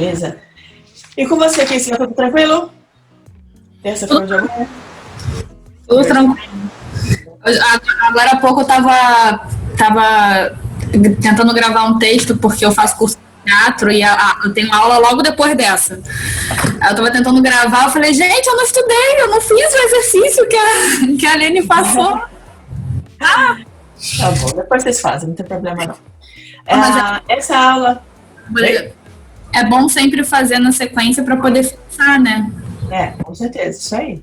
Beleza? E com você aqui, tá tudo tranquilo? Terça foi um dia bom? Tudo tranquilo. Agora há pouco eu tava tentando gravar um texto, porque eu faço curso de teatro e eu tenho aula logo depois dessa. Aí eu tava tentando gravar, eu falei, gente, eu não estudei, eu não fiz o exercício que a Aline passou. Tá bom, depois vocês fazem, não tem problema não. Mas Essa aula... é bom sempre fazer na sequência para poder fixar, né? Com certeza, isso aí.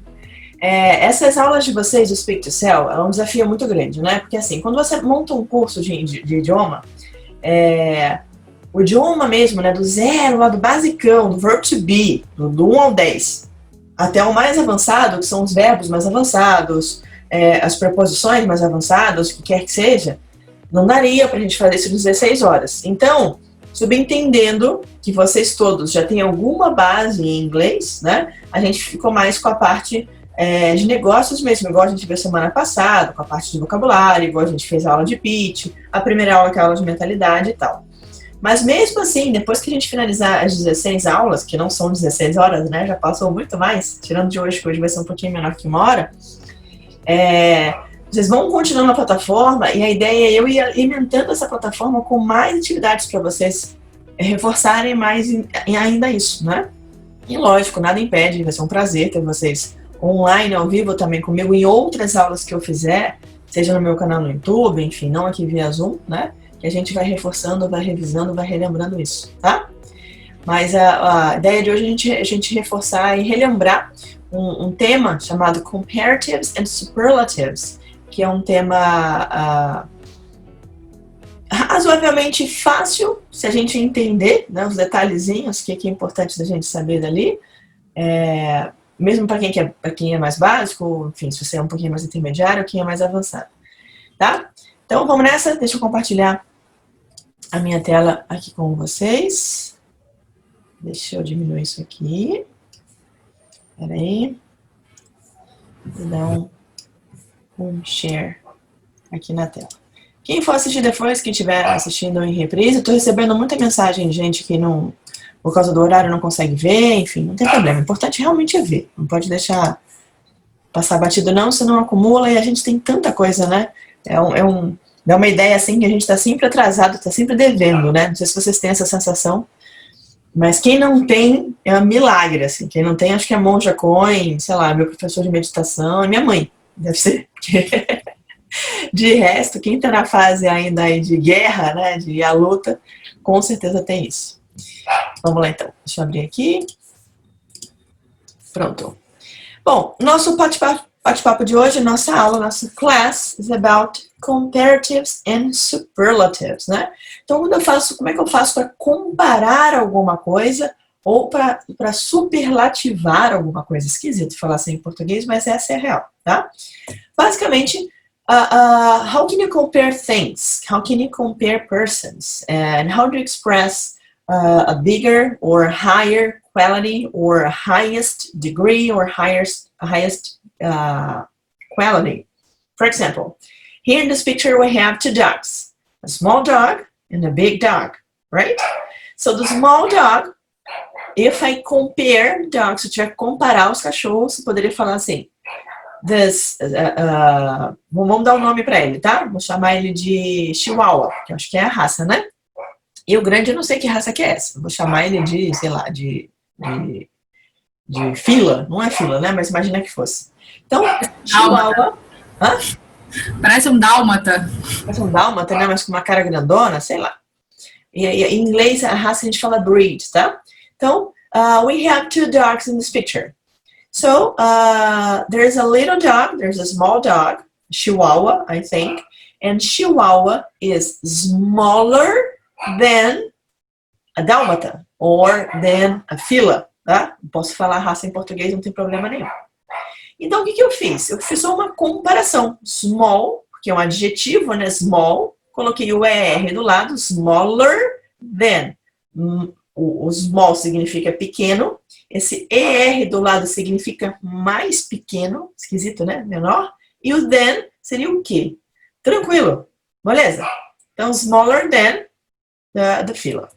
Essas aulas de vocês do Speak to Sell é um desafio muito grande, né? Porque assim, quando você monta um curso de idioma, o idioma mesmo, né, do zero, lá do basicão, do verb to be, do 1 ao 10, até o mais avançado, que são os verbos mais avançados, as preposições mais avançadas, o que quer que seja, não daria pra gente fazer isso em 16 horas. Então, subentendendo que vocês todos já têm alguma base em inglês, né, a gente ficou mais com a parte de negócios mesmo, igual a gente viu semana passada, com a parte de vocabulário, igual a gente fez a aula de pitch, a primeira aula que é a aula de mentalidade e tal. Mas mesmo assim, depois que a gente finalizar as 16 aulas, que não são 16 horas, né, já passou muito mais, tirando de hoje, que hoje vai ser um pouquinho menor que 1 hora, vocês vão continuar na plataforma e a ideia é eu ir alimentando essa plataforma com mais atividades para vocês reforçarem mais ainda isso, né? E lógico, nada impede, vai ser um prazer ter vocês online, ao vivo também comigo em outras aulas que eu fizer, seja no meu canal no YouTube, enfim, não aqui via Zoom, né? Que a gente vai reforçando, vai revisando, vai relembrando isso, tá? Mas a ideia de hoje é a gente reforçar e relembrar um tema chamado Comparatives and Superlatives, que é um tema razoavelmente fácil, se a gente entender, né, os detalhezinhos, que é importante da gente saber dali, mesmo para quem é mais básico, enfim, se você é um pouquinho mais intermediário, quem é mais avançado, tá? Então vamos nessa, deixa eu compartilhar a minha tela aqui com vocês. Deixa eu diminuir isso aqui. Espera aí. Vou dar um share aqui na tela. Quem for assistir depois, quem estiver assistindo em reprise, eu tô recebendo muita mensagem de gente que não, por causa do horário, não consegue ver, enfim, não tem problema. O importante realmente é ver. Não pode deixar passar batido não, senão acumula e a gente tem tanta coisa, né? Dá uma ideia assim que a gente está sempre atrasado, está sempre devendo, né? Não sei se vocês têm essa sensação, mas quem não tem é um milagre, assim. Quem não tem, acho que é Monja Coen, sei lá, meu professor de meditação, é minha mãe, deve ser. De resto, quem está na fase ainda aí de guerra, né, de a luta, com certeza tem isso. Vamos lá então, deixa eu abrir aqui. Pronto. Bom, nosso bate-papo de hoje, nossa aula, nossa class is about comparatives and superlatives, né? Então, como é que eu faço para comparar alguma coisa ou para superlativar alguma coisa? Esquisito falar assim em português, mas essa é a real, tá? Basicamente, how can you compare things? How can you compare persons? And how do you express a bigger or higher quality or highest degree or highest quality? For example, here in this picture we have 2 dogs, a small dog and a big dog, right? So the small dog, if I compare dogs, se eu tiver que comparar os cachorros, eu poderia falar assim, vamos dar um nome para ele, tá? Vou chamar ele de Chihuahua, que eu acho que é a raça, né? E o grande eu não sei que raça que é essa, vou chamar ele de, sei lá, de fila, não é fila, né? Mas imagina que fosse. Então, Chihuahua... Hã? Parece um dálmata. Parece um dálmata, né? Mas com uma cara grandona, sei lá. E em inglês, a raça a gente fala breed, tá? Então, we have 2 dogs in this picture. So, there's a little dog, there's a small dog, Chihuahua, I think, and Chihuahua is smaller than a dálmata, or than a fila, tá? Posso falar raça em português, não tem problema nenhum. Então, o que eu fiz? Eu fiz só uma comparação. Small, que é um adjetivo, né? Small. Coloquei o ER do lado. Smaller than. O small significa pequeno. Esse ER do lado significa mais pequeno. Esquisito, né? Menor. E o than seria o quê? Tranquilo. Beleza? Então, smaller than the fila.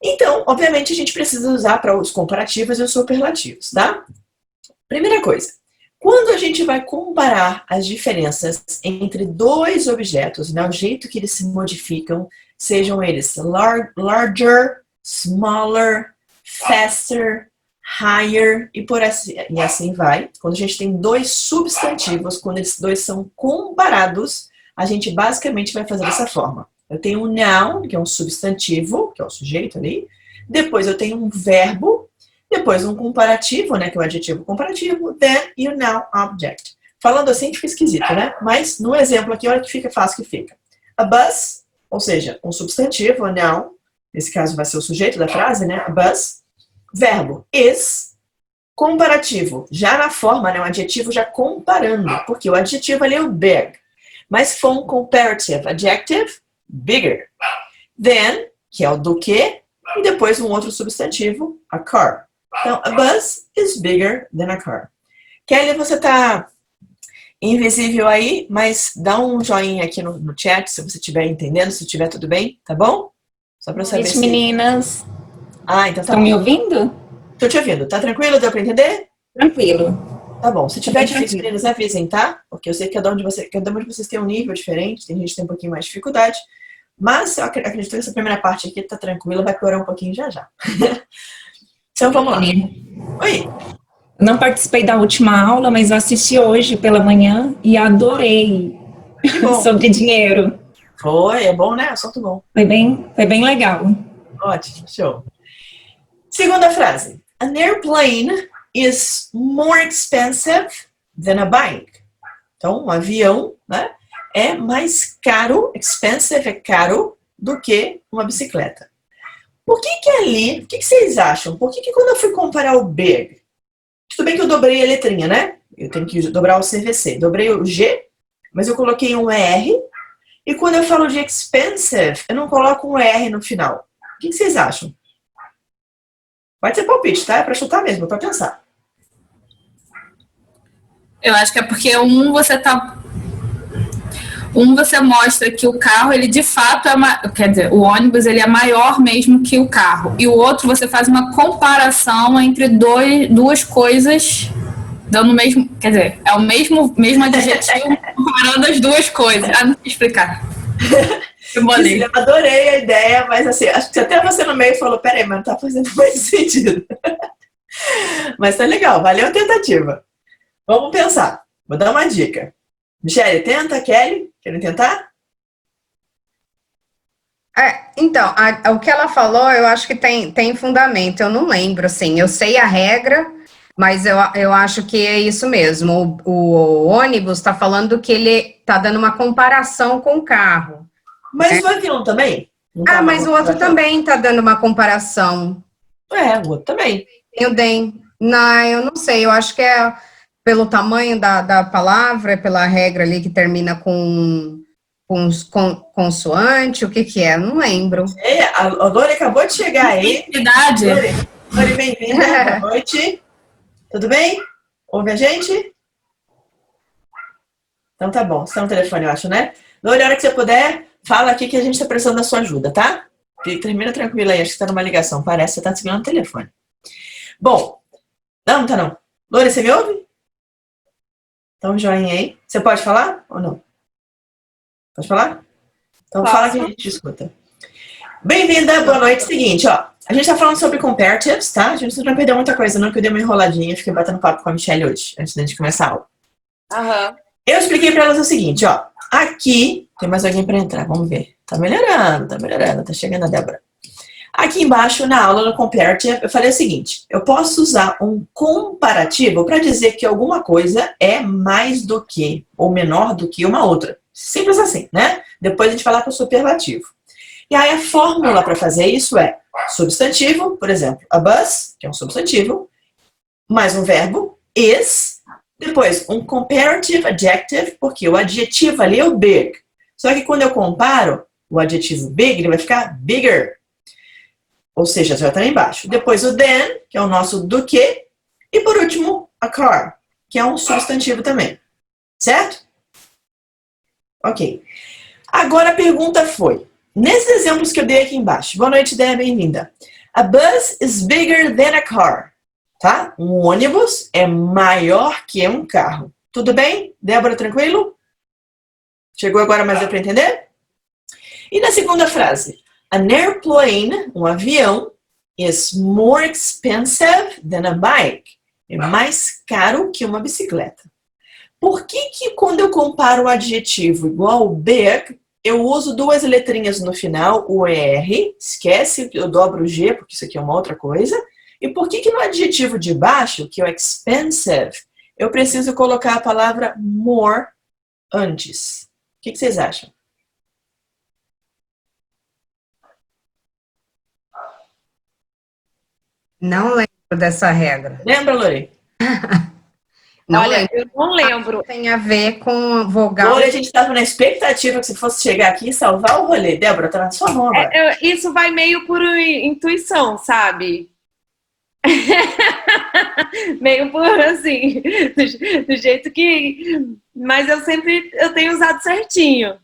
Então, obviamente, a gente precisa usar para os comparativos e os superlativos, tá? Primeira coisa, quando a gente vai comparar as diferenças entre dois objetos, né, o jeito que eles se modificam, sejam eles larger, smaller, faster, higher e assim vai. Quando a gente tem dois substantivos, quando esses dois são comparados, a gente basicamente vai fazer dessa forma. Eu tenho um noun, que é um substantivo, que é o sujeito ali. Depois eu tenho um verbo. Depois um comparativo, né, que é o adjetivo comparativo. Then e o noun object. Falando assim fica esquisito, né? Mas no exemplo aqui, olha que fica fácil que fica. A bus, ou seja, um substantivo, a noun. Nesse caso vai ser o sujeito da frase, né? A bus. Verbo is. Comparativo. Já na forma, né? Um adjetivo já comparando. Porque o adjetivo ali é o big. Mas se for um comparative adjective, bigger. Then, que é o do que, e depois um outro substantivo, a car. Então, a bus is bigger than a car. Kelly, você tá invisível aí, mas dá um joinha aqui no chat se você estiver entendendo, se estiver tudo bem, tá bom? Só pra eu saber se... meninas. Ah, então tá bom. Estão me ouvindo? Tô te ouvindo. Tá tranquilo? Deu pra entender? Tranquilo. Tá bom. Se tiver difícil, meninas, avisem, tá? Porque eu sei que cada um de vocês tem um nível diferente, tem gente que tem um pouquinho mais de dificuldade. Mas eu acredito que essa primeira parte aqui tá tranquila, vai piorar um pouquinho já já. Então vamos lá. Oi. Não participei da última aula, mas assisti hoje pela manhã e adorei. Sobre dinheiro. Foi, é bom, né? Assunto bom. Foi bem legal. Ótimo, show. Segunda frase. An airplane is more expensive than a bike. Então, um avião, né, é mais caro, expensive é caro, do que uma bicicleta. Por que ali, o que vocês acham? Por que quando eu fui comparar o big, tudo bem que eu dobrei a letrinha, né? Eu tenho que dobrar o CVC. Dobrei o G, mas eu coloquei um R. E quando eu falo de expensive, eu não coloco um R no final. O que vocês acham? Pode ser palpite, tá? É pra chutar mesmo, é pra pensar. Eu acho que é porque você mostra que o carro, ele de fato quer dizer, o ônibus ele é maior mesmo que o carro. E o outro você faz uma comparação entre duas coisas, dando o mesmo, quer dizer, é o mesmo adjetivo comparando as duas coisas. Ah, não sei explicar. Eu adorei a ideia, mas assim, acho que até você no meio falou, peraí, mas não tá fazendo mais sentido. Mas tá legal, valeu a tentativa. Vamos pensar, vou dar uma dica. Michele, tenta, Kelly, querem tentar? Então, o que ela falou, eu acho que tem fundamento, eu não lembro, assim, eu sei a regra, mas eu acho que é isso mesmo, o ônibus está falando que ele está dando uma comparação com o carro. Mas o avião também? Mas o outro também está dando uma comparação. O outro também. Não, eu não sei, eu acho que é pelo tamanho da palavra, pela regra ali que termina com consoante, o que é? Não lembro. A Lore acabou de chegar aí. Verdade. Lore, bem-vinda, boa noite. Tudo bem? Ouve a gente? Então tá bom, você tá no telefone, eu acho, né? Lore, a hora que você puder, fala aqui que a gente tá precisando da sua ajuda, tá? Termina tranquilo aí, acho que você tá numa ligação, parece que você tá segurando o telefone. Bom, não tá não. Lore, você me ouve? Então, joinha aí. Você pode falar ou não? Pode falar? Então, fala que a gente escuta. Bem-vinda, boa noite. Seguinte, ó. A gente tá falando sobre comparatives, tá? A gente não vai perder muita coisa, não, que eu dei uma enroladinha e fiquei batendo papo com a Michelle hoje, antes da gente começar a aula. Eu expliquei pra elas o seguinte, ó. Aqui, tem mais alguém pra entrar, vamos ver. Tá melhorando, tá chegando a Débora. Aqui embaixo, na aula do comparative, eu falei o seguinte, eu posso usar um comparativo para dizer que alguma coisa é mais do que, ou menor do que uma outra. Simples assim, né? Depois a gente fala com o superlativo. E aí a fórmula para fazer isso é substantivo, por exemplo, a bus, que é um substantivo, mais um verbo, is, depois um comparative adjective, porque o adjetivo ali é o big. Só que quando eu comparo, o adjetivo big, ele vai ficar bigger. Ou seja, já está lá embaixo. Depois o then, que é o nosso do que. E por último, a car, que é um substantivo também. Certo? Ok. Agora a pergunta foi, nesses exemplos que eu dei aqui embaixo, boa noite, Débora, bem-vinda. A bus is bigger than a car. Tá? Um ônibus é maior que um carro. Tudo bem? Débora, tranquilo? Chegou agora mais para entender? E na segunda frase, an airplane, um avião, is more expensive than a bike. É mais caro que uma bicicleta. Por que quando eu comparo o adjetivo igual ao big, eu uso duas letrinhas no final, o R, esquece, eu dobro o G, porque isso aqui é uma outra coisa. E por que no adjetivo de baixo, que é o expensive, eu preciso colocar a palavra more antes? O que vocês acham? Não lembro dessa regra. Lembra, Lore? Não Olha, lembro. eu não lembro. Tem a ver com vogal. Lore, a gente estava na expectativa que você fosse chegar aqui e salvar o rolê. Débora, tá na sua mão agora. Isso vai meio por intuição, sabe? Meio por assim, do jeito que. Mas eu tenho usado certinho.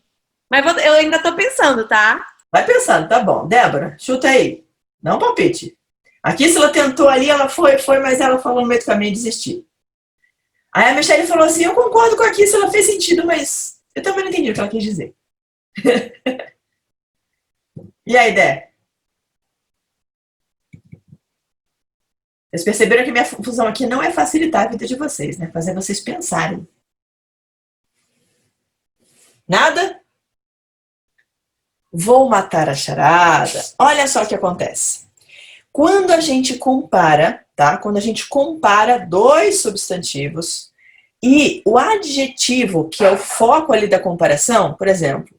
Mas eu ainda tô pensando, tá? Vai pensando, tá bom. Débora, chuta aí. Não palpite. Aqui, se ela tentou ali, ela foi, mas ela falou no meio do caminho e desistiu. Aí a Michelle falou assim, eu concordo com a Kiss, ela fez sentido, mas eu também não entendi o que ela quis dizer. E aí, Dé? Vocês perceberam que minha função aqui não é facilitar a vida de vocês, né? Fazer vocês pensarem. Nada? Vou matar a charada. Olha só o que acontece. Quando a gente compara, tá? Quando a gente compara dois substantivos e o adjetivo, que é o foco ali da comparação, por exemplo,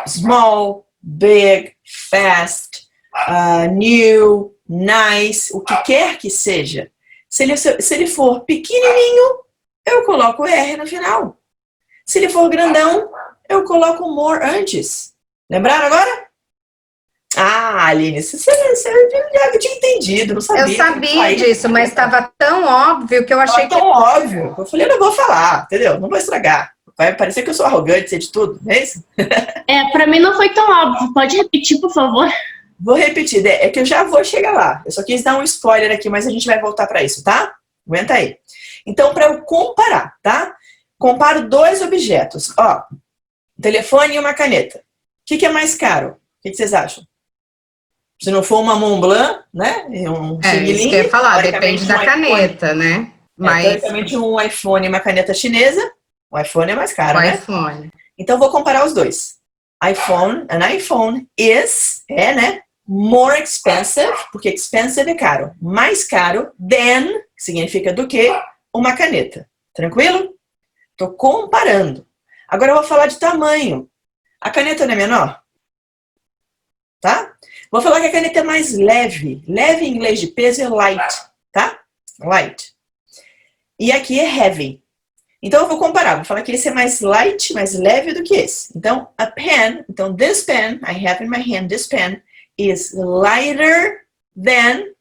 small, big, fast, new, nice, o que quer que seja. Se ele for pequenininho, eu coloco R no final. Se ele for grandão, eu coloco more antes. Lembraram agora? Ah, Aline, você já tinha entendido, não sabia. Eu sabia disso, mas estava tão óbvio que eu achei que... tão óbvio. Eu falei, eu não vou falar, entendeu? Não vou estragar. Vai parecer que eu sou arrogante, sei de tudo, não é isso? Pra mim não foi tão óbvio. Pode repetir, por favor? Vou repetir, é que eu já vou chegar lá. Eu só quis dar um spoiler aqui, mas a gente vai voltar para isso, tá? Aguenta aí. Então, para eu comparar, tá? Comparo dois objetos. Ó, um telefone e uma caneta. O que é mais caro? O que vocês acham? Se não for uma Montblanc, né? Isso que eu ia falar, depende da caneta, né? Mas... teoricamente, um iPhone e uma caneta chinesa, o iPhone é mais caro, né? iPhone. Então, vou comparar os dois. An iPhone is, né? More expensive, porque expensive é caro. Mais caro than, que significa do que, uma caneta. Tranquilo? Estou comparando. Agora eu vou falar de tamanho. A caneta não é menor? Tá? Vou falar que a caneta é mais leve. Leve em inglês de peso é light, tá? Light. E aqui é heavy. Então eu vou comparar. Vou falar que esse é mais light, mais leve do que esse. Então, a pen, então this pen, I have in my hand, this pen is lighter than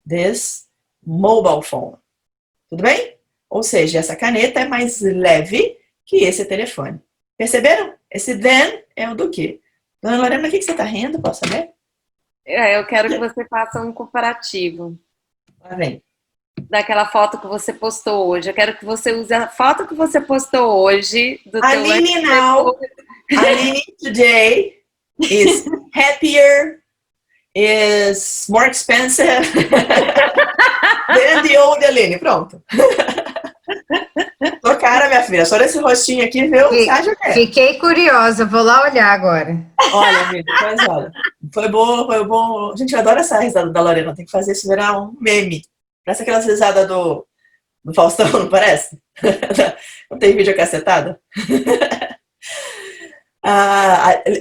this mobile phone. Tudo bem? Ou seja, essa caneta é mais leve que esse telefone. Perceberam? Esse than é o do quê? Dona Lorena, o que você está rindo? Posso saber? Eu quero que você faça um comparativo. Lá vem. Daquela foto que você postou hoje. Eu quero que você use a foto que você postou hoje. Do Aline now. Aline today is happier, is more expensive than the old Aline. Pronto. Tô cara, minha filha. Só nesse rostinho aqui, viu? Fiquei curiosa. Vou lá olhar agora. Olha, amiga, mas olha. Foi bom. A gente adora essa risada da Lorena. Tem que fazer isso virar um meme. Parece aquelas risadas do Faustão, não parece? Não tem vídeo cacetada?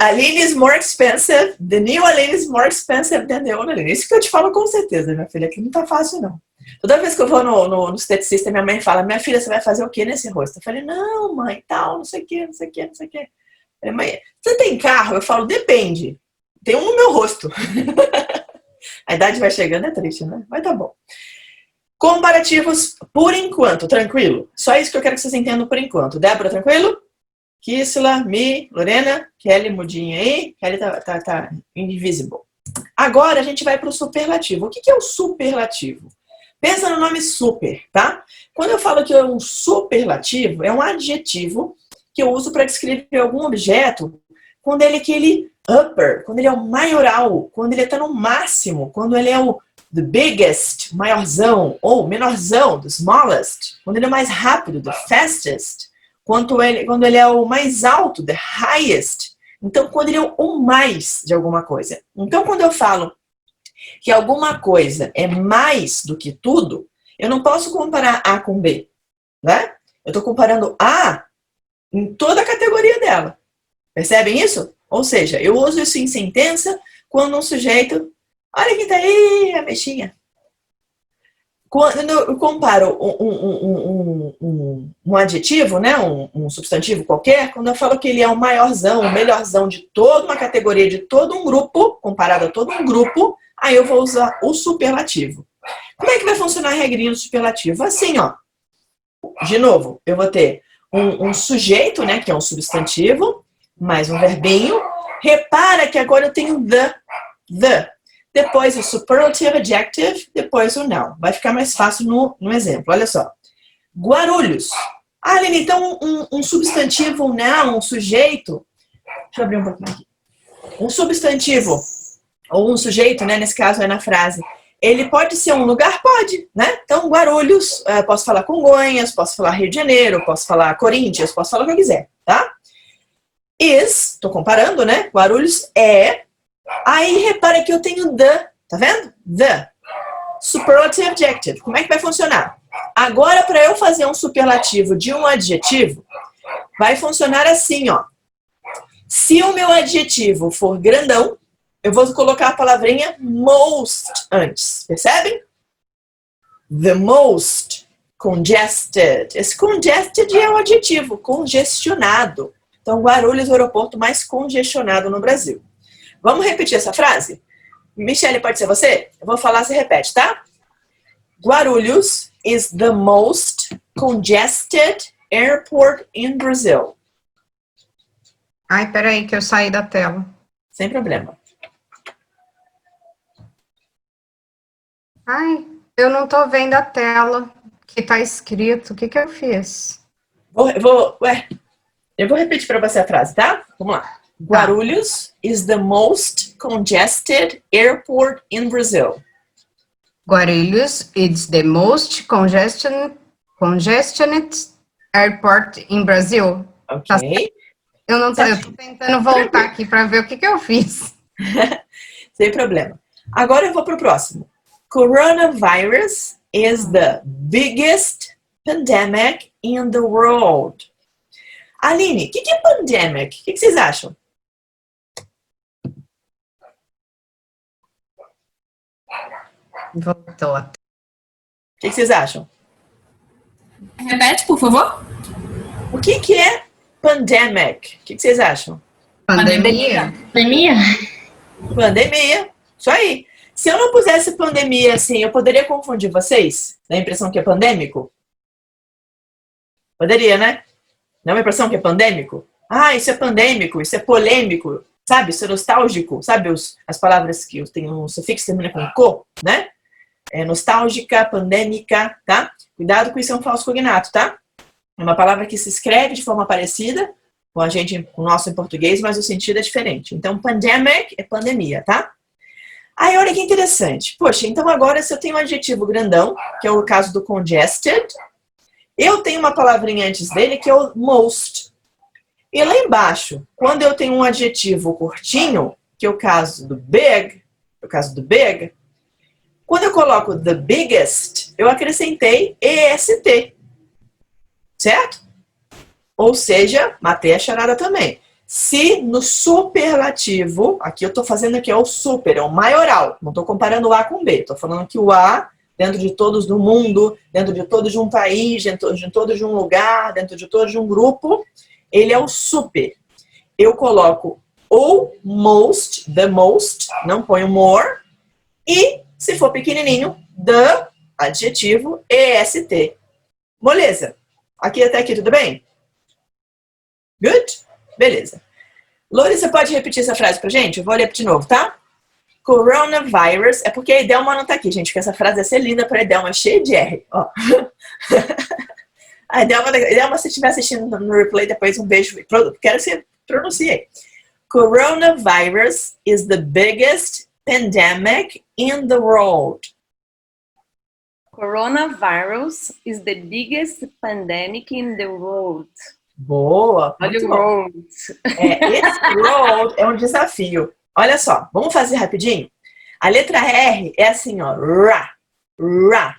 Aline is more expensive. The new Aline is more expensive than the old Aline. Isso que eu te falo com certeza, minha filha, que não tá fácil, não. Toda vez que eu vou no esteticista, minha mãe fala, minha filha, você vai fazer o que nesse rosto? Eu falei, não, mãe, tal, não sei o que, não sei o que, não sei o que. Eu falei, mãe, você tem carro? Eu falo, depende. Tem um no meu rosto. A idade vai chegando, é triste, né? Mas tá bom. Comparativos por enquanto, tranquilo? Só isso que eu quero que vocês entendam por enquanto. Débora, tranquilo? Kissila, Mi, Lorena, Kelly, mudinha aí. Kelly tá invisible. Agora a gente vai para o superlativo. O que é o superlativo? Pensa no nome super, tá? Quando eu falo que é um superlativo, é um adjetivo que eu uso para descrever algum objeto quando ele é aquele upper, quando ele é o maioral, quando ele está no máximo, quando ele é o the biggest, maiorzão, ou menorzão, the smallest, quando ele é mais rápido, the fastest, quando ele é o mais alto, the highest. Então, quando ele é o mais de alguma coisa. Então, quando eu falo que alguma coisa é mais do que tudo, eu não posso comparar A com B, né? Eu estou comparando A em toda a categoria dela. Percebem isso? Ou seja, eu uso isso em sentença quando um sujeito... Olha quem tá aí, a mexinha. Quando eu comparo um adjetivo, né, um substantivo qualquer, quando eu falo que ele é o maiorzão, o melhorzão de toda uma categoria, de todo um grupo, comparado a todo um grupo, aí eu vou usar o superlativo. Como é que vai funcionar a regrinha do superlativo? Assim, ó. De novo, eu vou ter um sujeito, né, que é um substantivo, mais um verbinho. Repara que agora eu tenho the. Depois o superlative adjective, depois o noun. Vai ficar mais fácil no exemplo. Olha só. Guarulhos. Ah, Aline, então um substantivo, um noun, um sujeito. Deixa eu abrir um pouquinho aqui. Um substantivo, ou um sujeito, né? Nesse caso é na frase. Ele pode ser um lugar? Pode, né? Então, Guarulhos, posso falar Congonhas, posso falar Rio de Janeiro, posso falar Corinthians, posso falar o que eu quiser, tá? Is, tô comparando, né? Guarulhos é... Aí, repara que eu tenho the, tá vendo? The. Superlative adjective. Como é que vai funcionar? Agora, para eu fazer um superlativo de um adjetivo, vai funcionar assim, ó. Se o meu adjetivo for grandão, eu vou colocar a palavrinha most antes. Percebem? The most congested. Esse congested é o adjetivo, congestionado. Então, Guarulhos é o aeroporto mais congestionado no Brasil. Vamos repetir essa frase? Michele, pode ser você? Eu vou falar, você repete, tá? Guarulhos is the most congested airport in Brazil. Ai, peraí que eu saí da tela. Sem problema. Ai, eu não tô vendo a tela que tá escrito. O que que eu fiz? Eu vou repetir para você a frase, tá? Vamos lá. Guarulhos is the most congested airport in Brazil. Guarulhos is the most congested airport in Brazil. Ok. Eu tô tentando voltar aqui para ver o que que eu fiz. Sem problema. Agora eu vou pro próximo. Coronavirus is the biggest pandemic in the world. Aline, o que é pandemic? O que vocês acham? Voltou. O que vocês acham? Repete, por favor. O que é pandemic? O que vocês acham? Pandemia. Pandemia? Pandemia. Isso aí. Se eu não pusesse pandemia assim, eu poderia confundir vocês? Na impressão que é pandêmico? Poderia, né? Não é uma impressão que é pandêmico? Ah, isso é pandêmico, isso é polêmico, sabe? Isso é nostálgico, sabe? As palavras que tem um sufixo que termina com co, né? É nostálgica, pandêmica, tá? Cuidado com isso, é um falso cognato, tá? É uma palavra que se escreve de forma parecida com o nosso em português, mas o sentido é diferente. Então, pandemic é pandemia, tá? Aí, olha que interessante. Poxa, então agora se eu tenho um adjetivo grandão, que é o caso do congested, eu tenho uma palavrinha antes dele que é o most. E lá embaixo, quando eu tenho um adjetivo curtinho, que é o caso do big, quando eu coloco the biggest, eu acrescentei EST. Certo? Ou seja, matei a charada também. Se no superlativo, aqui eu estou fazendo aqui, é o super, é o maioral. Não estou comparando o A com o B. Estou falando que o A, dentro de todos do mundo, dentro de todos de um país, dentro de todos de um lugar, dentro de todos de um grupo, ele é o super. Eu coloco o most, the most, não ponho more. E, se for pequenininho, the, adjetivo, EST. Moleza? Aqui até aqui, tudo bem? Good? Beleza. Lori, você pode repetir essa frase pra gente? Eu vou ler de novo, tá? Coronavirus, é porque a Edelma não tá aqui, gente, porque essa frase ia ser linda para a Edelma, cheia de R, ó. A Edelma, se estiver assistindo no replay, depois um beijo, quero que você pronuncie aí. Coronavirus is the biggest pandemic in the world. Coronavirus is the biggest pandemic in the world. Boa! Olha o bom. world. Esse world é um desafio. Olha só, vamos fazer rapidinho? A letra R é assim, ó. Ra. Ra.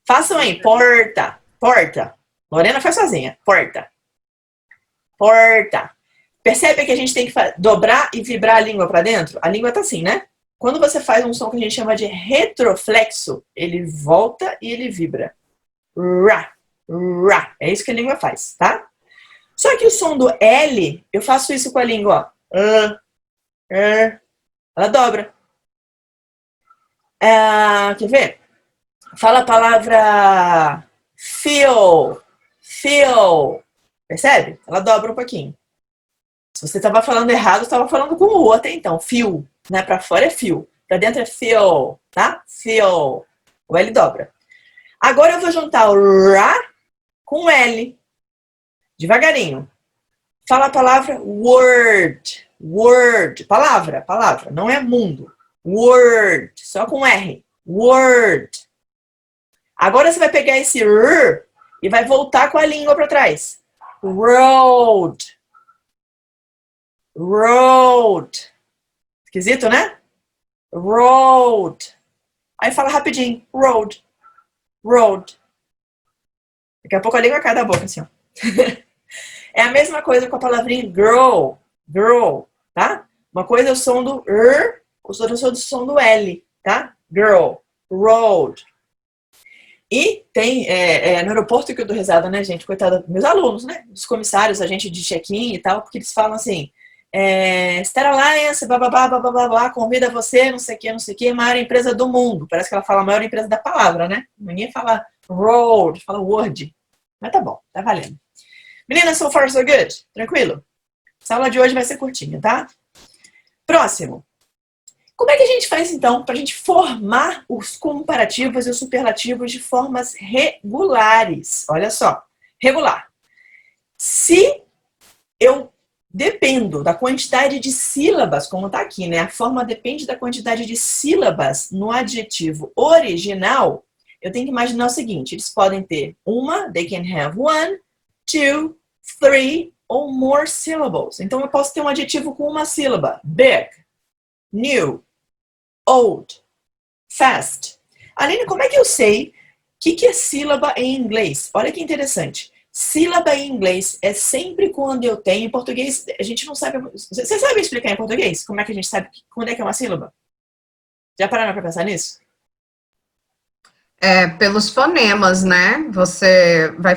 Façam aí. Porta. Porta. Lorena faz sozinha. Porta. Porta. Percebe que a gente tem que dobrar e vibrar a língua para dentro? A língua tá assim, né? Quando você faz um som que a gente chama de retroflexo, ele volta e ele vibra. Ra. Ra. É isso que a língua faz, tá? Só que o som do L, eu faço isso com a língua, ó. Ela dobra. Quer ver? Fala a palavra feel. Feel. Percebe? Ela dobra um pouquinho. Se você estava falando errado, estava falando com o até então. Feel. Né? Para fora é feel. Para dentro é feel. Tá? Feel. O L dobra. Agora eu vou juntar o Ra com o L. Devagarinho. Fala a palavra word. Word. Palavra. Palavra. Não é mundo. Word. Só com R. Word. Agora você vai pegar esse R e vai voltar com a língua para trás. Road. Road. Esquisito, né? Road. Aí fala rapidinho. Road. Road. Daqui a pouco a língua cai da boca assim, ó. É a mesma coisa com a palavrinha girl. Girl, tá? Uma coisa é o som do R, outra é o som do L, tá? Girl. Road. E tem, no aeroporto que eu dou risada, né, gente? Coitada, meus alunos, né? Os comissários, a gente de check-in e tal, porque eles falam assim, Star Alliance, blá, blá, blá, blá, blá, blá, convida você, não sei o que, maior empresa do mundo. Parece que ela fala a maior empresa da palavra, né? Ninguém fala road, fala word. Mas tá bom, tá valendo. Meninas, so far so good? Tranquilo? Essa aula de hoje vai ser curtinha, tá? Próximo. Como é que a gente faz, então, para a gente formar os comparativos e os superlativos de formas regulares? Olha só, regular. Se eu dependo da quantidade de sílabas, como está aqui, né? A forma depende da quantidade de sílabas no adjetivo original, eu tenho que imaginar o seguinte, eles podem ter uma, they can have one, two, three or more syllables. Então, eu posso ter um adjetivo com uma sílaba. Big, new, old, fast. Aline, como é que eu sei o que é sílaba em inglês? Olha que interessante. Sílaba em inglês é sempre quando eu tenho... Em português, a gente não sabe... Você sabe explicar em português? Como é que a gente sabe quando é que é uma sílaba? Já pararam para pensar nisso? Pelos fonemas, né? Você vai,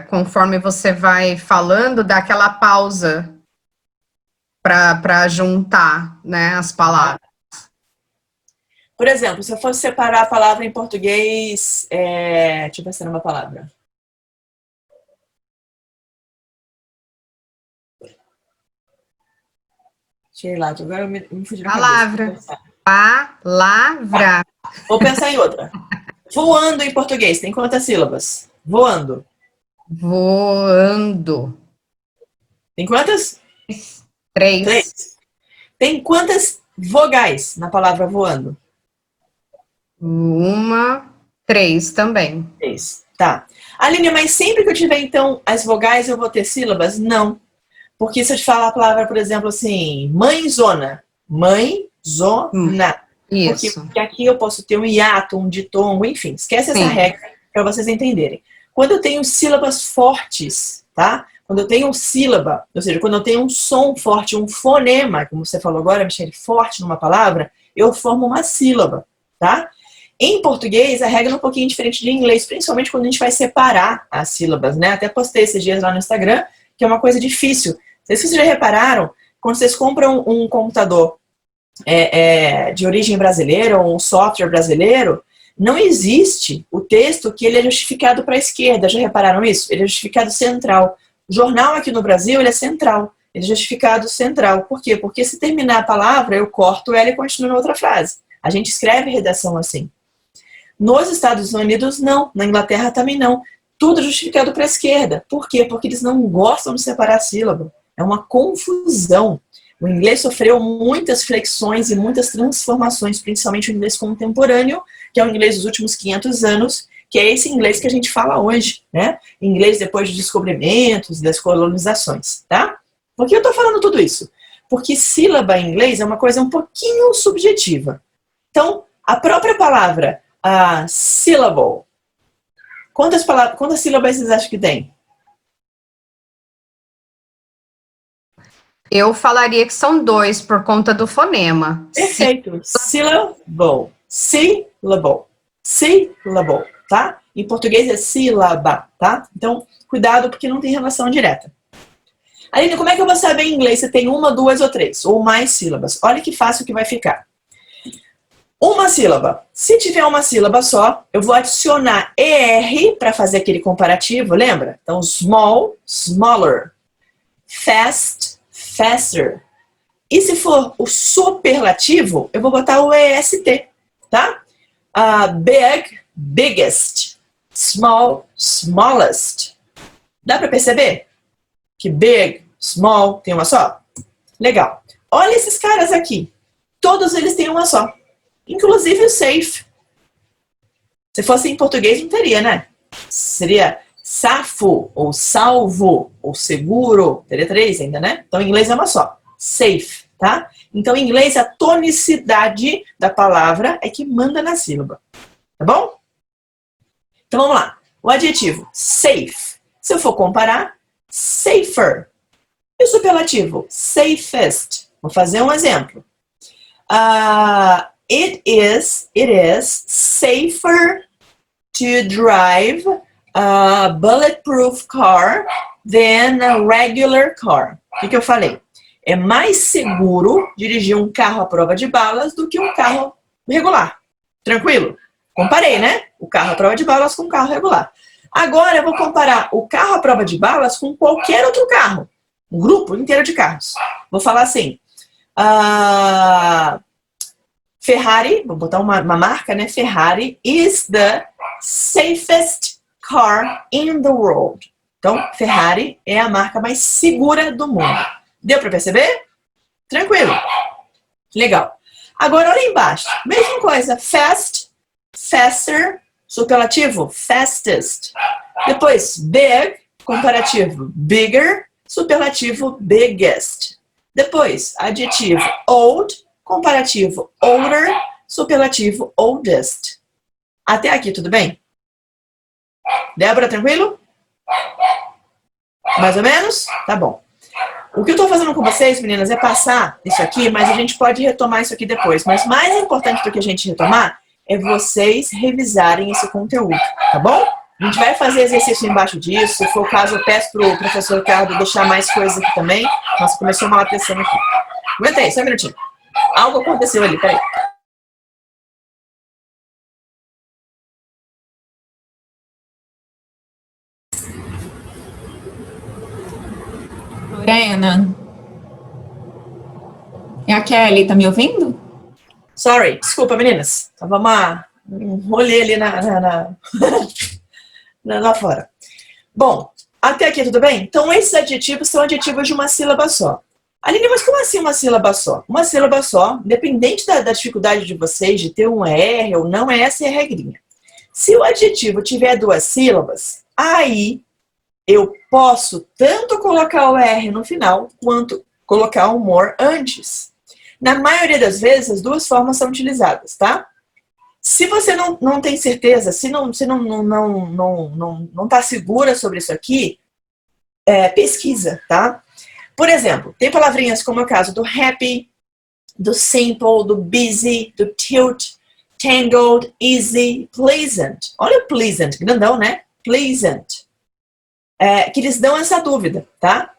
conforme você vai falando, dá aquela pausa para juntar, né, as palavras. Por exemplo, se eu fosse separar a palavra em português, deixa eu pensar numa palavra. Sei lá, agora eu me fugi da Palavra. Palavra. Vou pensar em outra. Voando em português, tem quantas sílabas? Voando. Voando. Tem quantas? 3. 3. Tem quantas vogais na palavra voando? 1, 3 também. 3. Tá. Aline, mas sempre que eu tiver, então, as vogais, eu vou ter sílabas? Não. Porque se eu te falar a palavra, por exemplo, assim, mãezona. Mãezona. Isso. Porque aqui eu posso ter um hiato, um ditongo, enfim. Esquece essa regra para vocês entenderem. Quando eu tenho sílabas fortes, tá? Quando eu tenho sílaba, ou seja, quando eu tenho um som forte, um fonema, como você falou agora, Michele, forte numa palavra, eu formo uma sílaba, tá? Em português, a regra é um pouquinho diferente de inglês, principalmente quando a gente vai separar as sílabas, né? Até postei esses dias lá no Instagram, que é uma coisa difícil. Não sei se vocês já repararam, quando vocês compram um computador de origem brasileira ou um software brasileiro, não existe o texto que ele é justificado para a esquerda. Já repararam isso? Ele é justificado central. O jornal aqui no Brasil, ele é central. Ele é justificado central. Por quê? Porque se terminar a palavra, eu corto ela e continuo na outra frase. A gente escreve redação assim. Nos Estados Unidos, não. Na Inglaterra também não. Tudo justificado para a esquerda. Por quê? Porque eles não gostam de separar a sílaba. É uma confusão. O inglês sofreu muitas flexões e muitas transformações, principalmente o inglês contemporâneo, que é o inglês dos últimos 500 anos, que é esse inglês que a gente fala hoje, né? Inglês depois de descobrimentos, das colonizações, tá? Por que eu tô falando tudo isso? Porque sílaba em inglês é uma coisa um pouquinho subjetiva. Então, a própria palavra, a syllable, quantas sílabas vocês acham que tem? Eu falaria que são 2 por conta do fonema. Perfeito. Syllable. Syllable. Syllable, tá? Em português é sílaba, tá? Então, cuidado porque não tem relação direta. Aline, como é que eu vou saber em inglês se tem 1, 2 ou 3? Ou mais sílabas? Olha que fácil que vai ficar. Uma sílaba. Se tiver uma sílaba só, eu vou adicionar ER para fazer aquele comparativo, lembra? Então, small, smaller. Fast, faster. E se for o superlativo, eu vou botar o EST, tá? Big, biggest. Small, smallest. Dá para perceber? Que big, small, tem uma só? Legal. Olha esses caras aqui. Todos eles têm uma só. Inclusive o safe. Se fosse em português, não teria, né? Seria safo, ou salvo, ou seguro. Teria 3 ainda, né? Então, em inglês é uma só. Safe, tá? Então, em inglês, a tonicidade da palavra é que manda na sílaba. Tá bom? Então, vamos lá. O adjetivo, safe. Se eu for comparar, safer. E o superlativo, safest. Vou fazer um exemplo. It is safer to drive a bulletproof car than a regular car. O que eu falei? É mais seguro dirigir um carro à prova de balas do que um carro regular. Tranquilo? Comparei, né? O carro à prova de balas com o carro regular. Agora eu vou comparar o carro à prova de balas com qualquer outro carro. Um grupo inteiro de carros. Vou falar assim. Ferrari, vou botar uma marca, né? Ferrari is the safest car in the world. Então, Ferrari é a marca mais segura do mundo. Deu para perceber? Tranquilo. Legal. Agora, olha embaixo. Mesma coisa. Fast, faster, superlativo, fastest. Depois, big, comparativo, bigger, superlativo, biggest. Depois, adjetivo, old, comparativo, older, superlativo, oldest. Até aqui, tudo bem? Débora, tranquilo? Mais ou menos? Tá bom. O que eu tô fazendo com vocês, meninas, é passar isso aqui, mas a gente pode retomar isso aqui depois. Mas mais importante do que a gente retomar é vocês revisarem esse conteúdo, tá bom? A gente vai fazer exercício embaixo disso. Se for o caso, eu peço pro professor Ricardo deixar mais coisas aqui também. Nossa, começou uma atenção aqui. Aguenta aí, só um minutinho. Algo aconteceu ali, peraí. Lorena? É a Kelly, tá me ouvindo? Sorry, desculpa, meninas. Tava um rolê ali lá fora. Bom, até aqui tudo bem? Então, esses adjetivos são adjetivos de uma sílaba só. Aline, mas como assim uma sílaba só? Uma sílaba só, independente da dificuldade de vocês de ter um R ou não, essa é a regrinha. Se o adjetivo tiver 2 sílabas, aí eu posso tanto colocar o R no final, quanto colocar o more antes. Na maioria das vezes, as 2 formas são utilizadas, tá? Se você não tem certeza, se não tá segura sobre isso aqui, pesquisa, tá? Por exemplo, tem palavrinhas como é o caso do happy, do simple, do busy, do tilt, tangled, easy, pleasant. Olha o pleasant, grandão, né? Pleasant. Que eles dão essa dúvida, tá?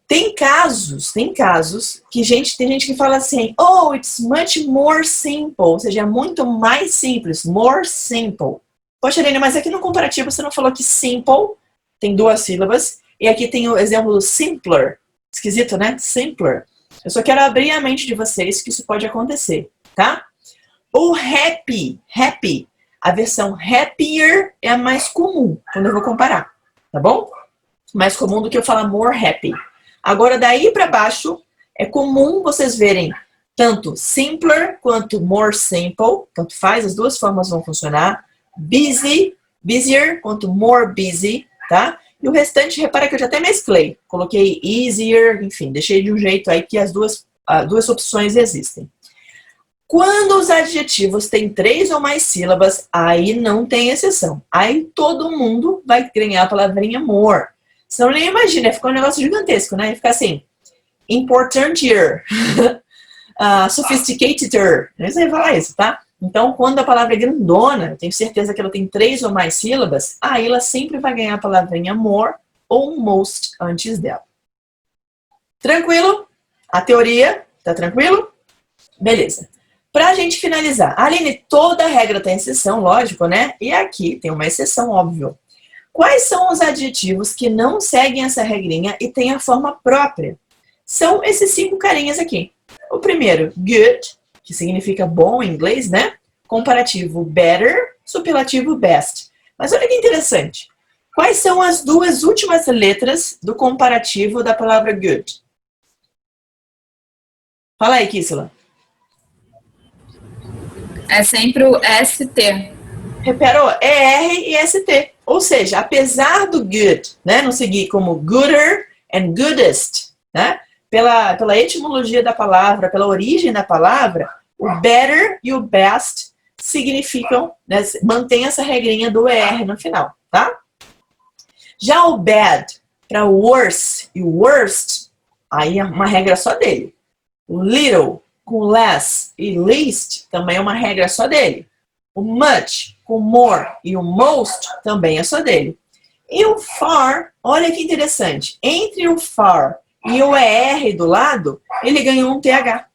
Tem casos que tem gente que fala assim, oh, it's much more simple, ou seja, é muito mais simples, more simple. Poxa, Helena, mas aqui no comparativo você não falou que simple tem 2 sílabas, e aqui tem o exemplo do simpler. Esquisito, né? Simpler. Eu só quero abrir a mente de vocês que isso pode acontecer, tá? O happy, a versão happier é a mais comum, quando eu vou comparar, tá bom? Mais comum do que eu falar more happy. Agora, daí para baixo, é comum vocês verem tanto simpler quanto more simple, tanto faz, as duas formas vão funcionar. Busy, busier, quanto more busy, tá? E o restante, repara que eu já até mesclei. Coloquei easier, enfim, deixei de um jeito aí que as duas opções existem. Quando os adjetivos têm 3 ou mais sílabas, aí não tem exceção. Aí todo mundo vai ganhar a palavrinha more. Você não nem imagina, fica um negócio gigantesco, né? Fica assim, importantier, sophisticateder, não sei falar isso, tá? Então, quando a palavra é grandona, eu tenho certeza que ela tem 3 ou mais sílabas, aí ela sempre vai ganhar a palavrinha more ou most antes dela. Tranquilo? A teoria, tá tranquilo? Beleza. Pra gente finalizar, Aline, toda regra tem exceção, lógico, né? E aqui tem uma exceção, óbvio. Quais são os adjetivos que não seguem essa regrinha e têm a forma própria? São esses 5 carinhas aqui. O primeiro, good, que significa bom em inglês, né? Comparativo, better, superlativo, best. Mas olha que interessante. Quais são as 2 últimas letras do comparativo da palavra good? Fala aí, Kissela. É sempre o ST. Reparou? É R e ST. Ou seja, apesar do good, né, não seguir como gooder and goodest, né, pela etimologia da palavra, pela origem da palavra, o better e o best significam, né, mantém essa regrinha do ER no final, tá? Já o bad para worse e worst, aí é uma regra só dele. O little com less e least também é uma regra só dele. O much com more e o most também é só dele. E o far, olha que interessante. Entre o far e o ER do lado, ele ganhou um TH.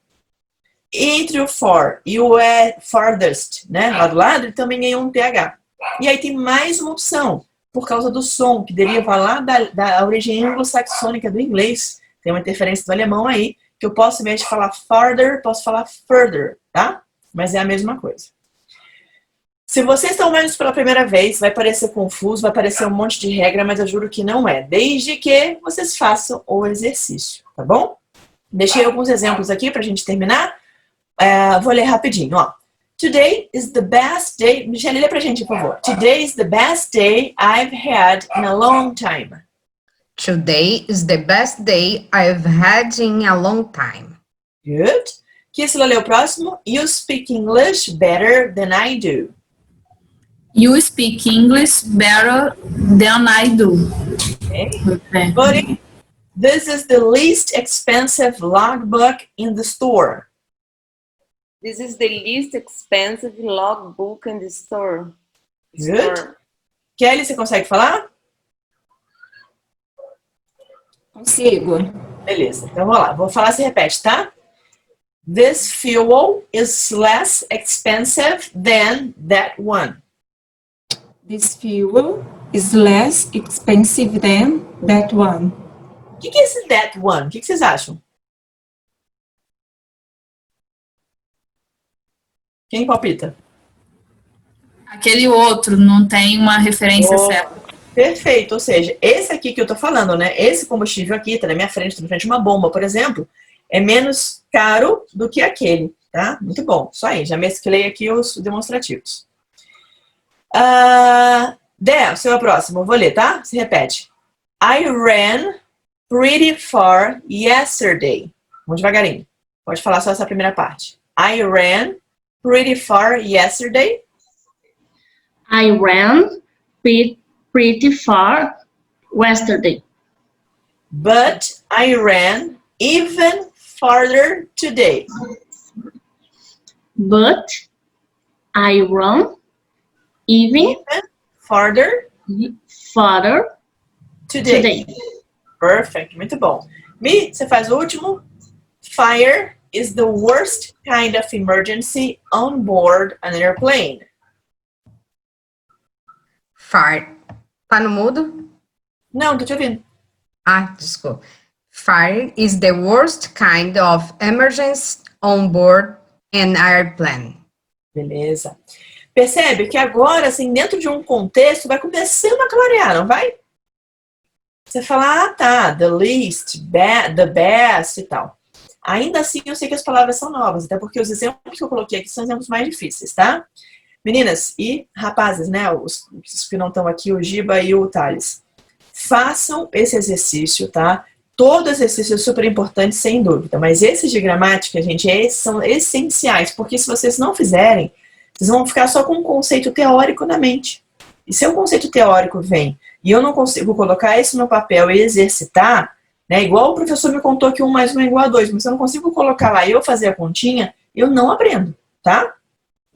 Entre o for e o farthest, né, lá do lado, ele também ganhou um TH. E aí tem mais uma opção, por causa do som, que deriva lá da origem anglo-saxônica do inglês. Tem uma interferência do alemão aí, que eu posso, ao invés de falar farther, posso falar further, tá? Mas é a mesma coisa. Se vocês estão vendo isso pela primeira vez, vai parecer confuso, vai parecer um monte de regra, mas eu juro que não é. Desde que vocês façam o exercício, tá bom? Deixei alguns exemplos aqui pra gente terminar. Vou ler rapidinho, ó. Today is the best day... Michelle, lê pra gente, por favor. Today is the best day I've had in a long time. Today is the best day I've had in a long time. Good. Kissela, lê o próximo. You speak English better than I do. You speak English better than I do. Okay. Buddy, this is the least expensive logbook in the store. This is the least expensive logbook in the store. Good. Kelly, você consegue falar? Consigo. Beleza, então vamos lá. Vou falar, se repete, tá? This fuel is less expensive than that one. This fuel is less expensive than that one. O que é esse that one? O que vocês acham? Quem palpita? Aquele outro não tem uma referência certa. Perfeito, ou seja, esse aqui que eu tô falando, né? Esse combustível aqui, tá na minha frente, tá na frente de uma bomba, por exemplo, é menos caro do que aquele, tá? Muito bom. Isso aí, já mesclei aqui os demonstrativos. Dé, o seu é o próximo, eu vou ler, tá? Se repete. I ran pretty far yesterday. Vamos devagarinho. Pode falar só essa primeira parte. I ran pretty far yesterday. I ran pretty far yesterday. But I ran even farther today. But I ran even Farther today. Perfect, muito bom. Mi, você faz o último. Fire is the worst kind of emergency on board an airplane. Fire. Tá no mudo? Não, tô te ouvindo. Ah, desculpa. Fire is the worst kind of emergency on board an airplane. Beleza. Percebe que agora, assim, dentro de um contexto, vai começando a clarear, não vai? Você fala, ah, tá, the least, the best e tal. Ainda assim, eu sei que as palavras são novas, até porque os exemplos que eu coloquei aqui são exemplos mais difíceis, tá? Meninas e rapazes, né, os que não estão aqui, o Giba e o Thales, façam esse exercício, tá? Todo exercício é super importante, sem dúvida, mas esses de gramática, gente, esses são essenciais, porque se vocês não fizerem, vocês vão ficar só com um conceito teórico na mente. E se o conceito teórico vem e eu não consigo colocar isso no papel e exercitar, né, igual o professor me contou que 1 mais 1 é igual a 2, mas se eu não consigo colocar lá e eu fazer a continha, eu não aprendo, tá?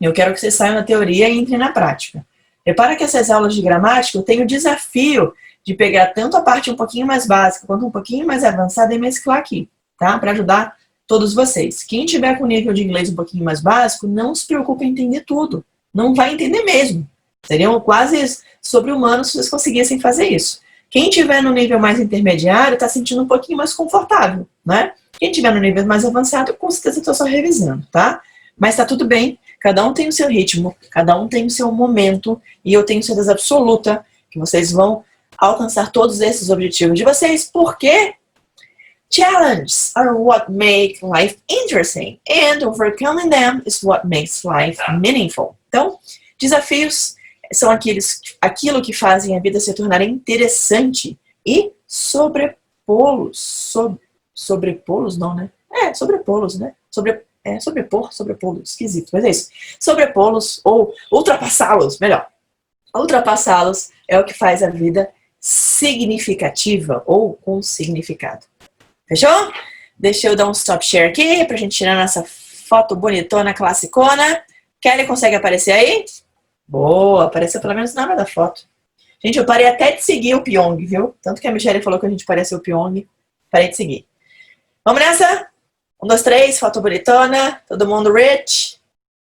Eu quero que vocês saiam da teoria e entrem na prática. Repara que essas aulas de gramática eu tenho o desafio de pegar tanto a parte um pouquinho mais básica quanto um pouquinho mais avançada e mesclar aqui, tá? Para ajudar todos vocês. Quem tiver com nível de inglês um pouquinho mais básico, não se preocupe em entender tudo. Não vai entender mesmo. Seriam quase sobre-humanos se vocês conseguissem fazer isso. Quem tiver no nível mais intermediário está sentindo um pouquinho mais confortável, né? Quem tiver no nível mais avançado, com certeza estou só revisando, tá? Mas tá tudo bem, cada um tem o seu ritmo, cada um tem o seu momento, e eu tenho certeza absoluta que vocês vão alcançar todos esses objetivos de vocês, porque challenges are what make life interesting, and overcoming them is what makes life meaningful. Então, desafios são aquilo que fazem a vida se tornar interessante e sobrepô-los. Sobrepô-los não, né? Sobrepô-los, né? Sobrepô-los, esquisito, mas é isso. Sobrepô-los ou ultrapassá-los, melhor. Ultrapassá-los é o que faz a vida significativa ou com significado. Fechou? Deixa eu dar um stop share aqui pra gente tirar nossa foto bonitona, classicona. Kelly, consegue aparecer aí? Boa, apareceu pelo menos na hora da foto. Gente, eu parei até de seguir o Pyong, viu? Tanto que a Michelle falou que a gente pareceu o Pyong. Parei de seguir. Vamos nessa? 1, 2, 3, foto bonitona. Todo mundo rich.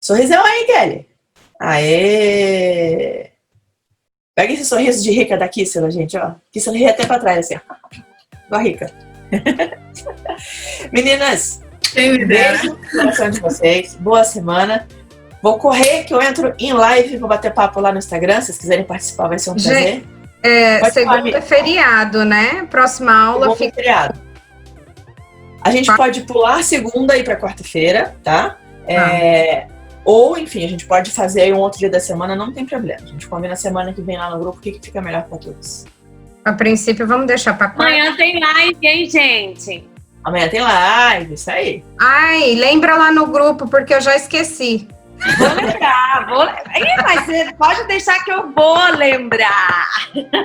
Sorrisão aí, Kelly. Aê! Pega esse sorriso de rica da Kissela, gente, ó. Kissela ri até pra trás, assim, ó. Igual rica. Meninas, beijo no coração de vocês. Boa semana. Vou correr que eu entro em live, vou bater papo lá no Instagram. Se vocês quiserem participar, vai ser um prazer. Segunda é feriado, né? Próxima aula fica... feriado. A gente pode pular segunda e ir pra quarta-feira, tá? Ou, enfim, a gente pode fazer aí um outro dia da semana, não tem problema. A gente combina a semana que vem lá no grupo o que fica melhor pra todos. A princípio, vamos deixar pra quarta. Amanhã tem live, hein, gente? Amanhã tem live, isso aí. Ai, lembra lá no grupo, porque eu já esqueci. Vou lembrar, mas você pode deixar que eu vou lembrar.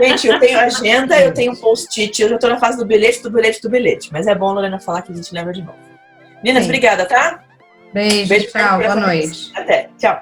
Gente, eu tenho agenda, eu tenho post-it, eu já tô na fase do bilhete. Mas é bom, Lorena, falar que a gente lembra de novo. Meninas, obrigada, tá? Beijo, tchau, boa noite. Até, tchau.